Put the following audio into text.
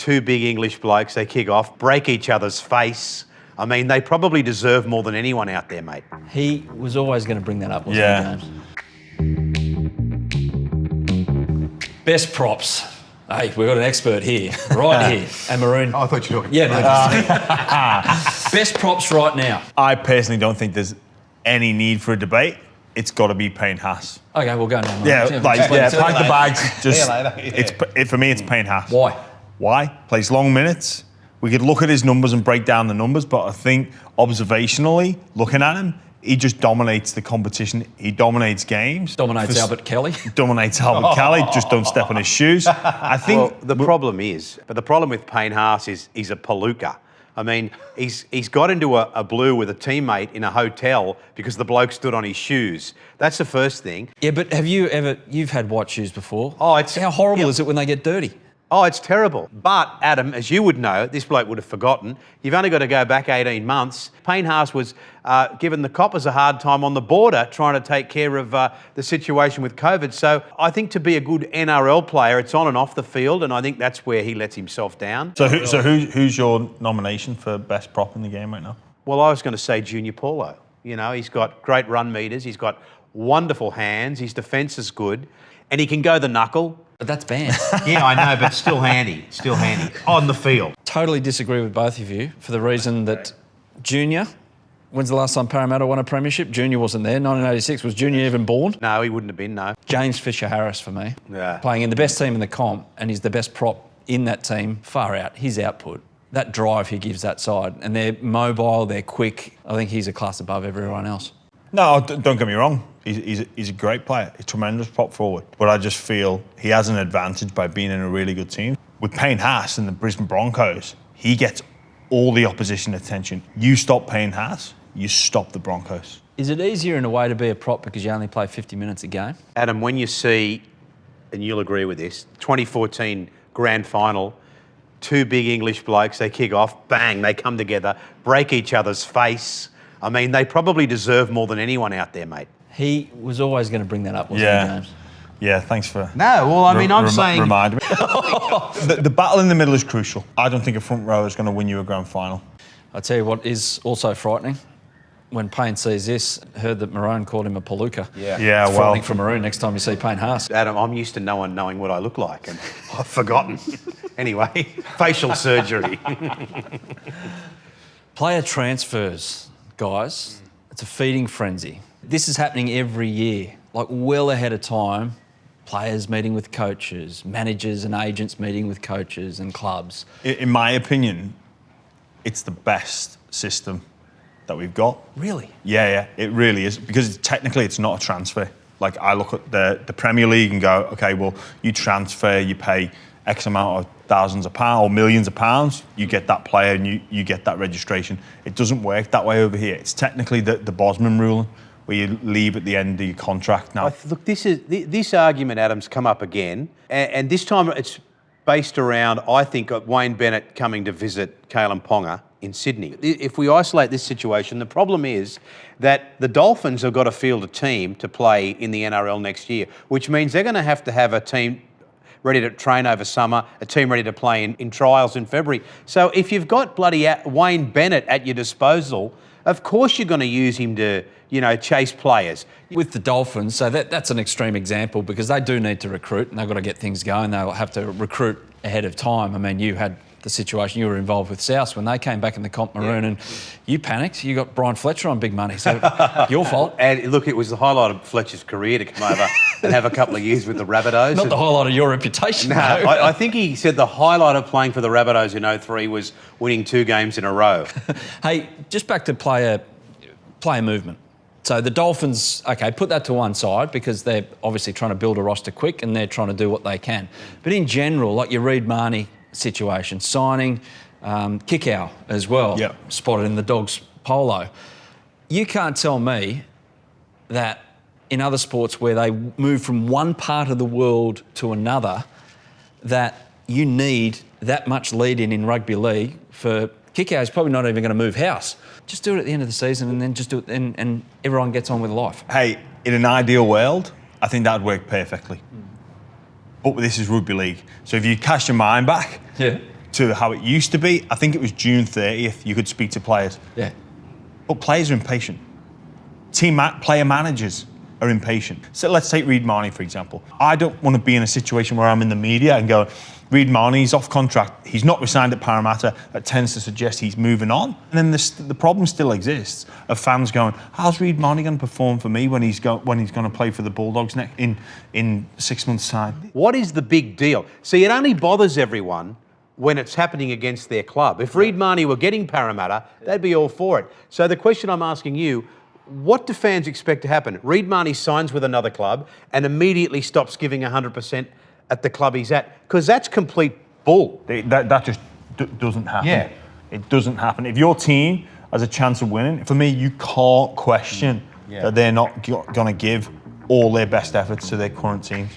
two big English blokes, they kick off, break each other's face. I mean, they probably deserve more than anyone out there, mate. He was always going to bring that up, wasn't he, James? Best props. Hey, we've got an expert here, right here. And Maroon. Oh, I thought you were talking. Yeah, no. Best props right now. I personally don't think there's any need for a debate. It's got to be Payne Haas. Okay, we'll go now. Pack the bags. Just, Yeah. For me, it's Payne Haas. Why? Plays long minutes. We could look at his numbers and break down the numbers, but I think observationally, looking at him, he just dominates the competition. He dominates games. Dominates Albert Kelly. Dominates Albert Kelly. Just don't step on his shoes. I think Well, the problem with Payne Haas is he's a Palooka. I mean, he's got into a blue with a teammate in a hotel because the bloke stood on his shoes. That's the first thing. Yeah, but you've had white shoes before. Oh, how horrible is it when they get dirty? Oh, it's terrible. But, Adam, as you would know, this bloke would have forgotten, you've only got to go back 18 months. Payne Haas was giving the coppers a hard time on the border trying to take care of the situation with COVID. So I think to be a good NRL player, it's on and off the field, and I think that's where he lets himself down. So who's your nomination for best prop in the game right now? Well, I was going to say Junior Paulo. You know, he's got great run meters, he's got wonderful hands, his defence is good, and he can go the knuckle. But that's banned. Yeah, I know, but still handy. On the field. Totally disagree with both of you for the reason that Junior, when's the last time Parramatta won a premiership? Junior wasn't there. 1986, was Junior even born? No, he wouldn't have been, no. James FisherHarris for me. Yeah. Playing in the best team in the comp, and he's the best prop in that team, far out. His output, that drive he gives that side, and they're mobile, they're quick. I think he's a class above everyone else. No, don't get me wrong. He's a great player. He's a tremendous prop forward. But I just feel he has an advantage by being in a really good team. With Payne Haas and the Brisbane Broncos, he gets all the opposition attention. You stop Payne Haas, you stop the Broncos. Is it easier in a way to be a prop because you only play 50 minutes a game? Adam, when you see, and you'll agree with this, 2014 grand final, two big English blokes, they kick off, bang, they come together, break each other's face. I mean, they probably deserve more than anyone out there, mate. He was always going to bring that up, wasn't he, James? Yeah, thanks for... No, well, I mean, I'm saying... Remind me. The battle in the middle is crucial. I don't think a front row is going to win you a grand final. I'll tell you what is also frightening. When Payne sees this, heard that Maroon called him a Palooka. Yeah, it's frightening for Maroon next time you see Payne Haas. Adam, I'm used to no one knowing what I look like, and I've forgotten. Anyway, facial surgery. Player transfers, guys. It's a feeding frenzy. This is happening every year, like well ahead of time. Players meeting with coaches, managers and agents meeting with coaches and clubs. In my opinion, it's the best system that we've got. Really? Yeah, it really is. Because technically it's not a transfer. Like I look at the Premier League and go, okay, well, you transfer, you pay X amount of thousands of pounds or millions of pounds, you get that player and you get that registration. It doesn't work that way over here. It's technically the Bosman ruling, where you leave at the end of your contract now. Look, this argument, Adam's come up again, and this time it's based around, I think, Wayne Bennett coming to visit Kalen Ponga in Sydney. If we isolate this situation, the problem is that the Dolphins have got to field a team to play in the NRL next year, which means they're going to have a team ready to train over summer, a team ready to play in trials in February. So if you've got bloody Wayne Bennett at your disposal, of course you're going to use him to, chase players. With the Dolphins, so that's an extreme example because they do need to recruit and they've got to get things going. They'll have to recruit ahead of time. I mean, you had the situation, you were involved with South when they came back in the comp, Maroon, and you panicked. You got Brian Fletcher on big money, so your fault. And look, it was the highlight of Fletcher's career to come over and have a couple of years with the Rabbitohs. Not the highlight of your reputation, No, though. I think he said the highlight of playing for the Rabbitohs in 03 was winning 2 games in a row. Hey, just back to player movement. So the Dolphins, okay, put that to one side because they're obviously trying to build a roster quick and they're trying to do what they can. But in general, like your Reid Marnie situation, signing Kickow as well, spotted in the Dogs polo. You can't tell me that in other sports where they move from one part of the world to another that you need that much lead-in in rugby league for Kickow is probably not even going to move house. Just do it at the end of the season and then just do it and everyone gets on with life. Hey, in an ideal world, I think that'd work perfectly. But this is rugby league. So if you cast your mind back to to how it used to be. I think it was June 30th you could speak to players. Yeah. But players are impatient. Player managers are impatient. So let's take Reid Marnie, for example. I don't want to be in a situation where I'm in the media and go, Reid Marnie's off contract. He's not resigned at Parramatta. That tends to suggest he's moving on. And then the problem still exists of fans going, how's Reid Marnie going to perform for me when he's going to play for the Bulldogs in 6 months' time? What is the big deal? See, it only bothers everyone when it's happening against their club. If Reid Marnie were getting Parramatta, they'd be all for it. So the question I'm asking you, what do fans expect to happen? Reid Marnie signs with another club and immediately stops giving 100% at the club he's at, because that's complete bull. That just doesn't happen. Yeah. It doesn't happen. If your team has a chance of winning, for me, you can't question that they're not going to give all their best efforts to their current teams.